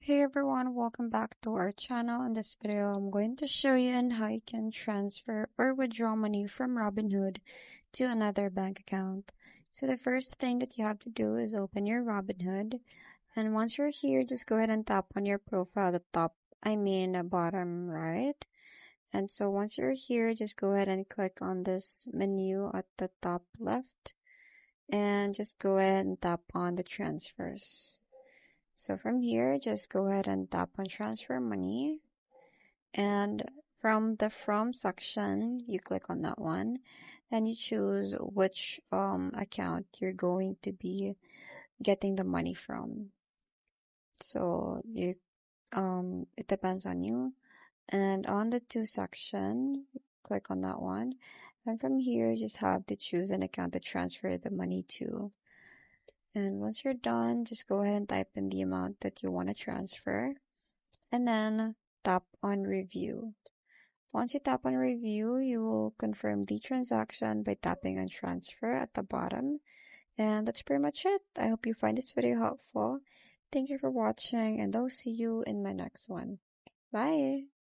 Hey everyone, welcome back to our channel. In this video, I'm going to show you on how you can transfer or withdraw money from Robinhood to another bank account. So the first thing that you have to do is open your Robinhood. And once you're here, just go ahead and tap on your profile at the bottom right. And so once you're here, just go ahead and click on this menu at the top left. And just go ahead and tap on the transfers. So from here, just go ahead and tap on transfer money. And from the from section, you click on that one. Then you choose which account you're going to be getting the money from. So you it depends on you. And on the to section, click on that one. And from here, you just have to choose an account to transfer the money to. And once you're done, just go ahead and type in the amount that you want to transfer. And then tap on review. Once you tap on review, you will confirm the transaction by tapping on transfer at the bottom. And that's pretty much it. I hope you find this video helpful. Thank you for watching, and I'll see you in my next one. Bye!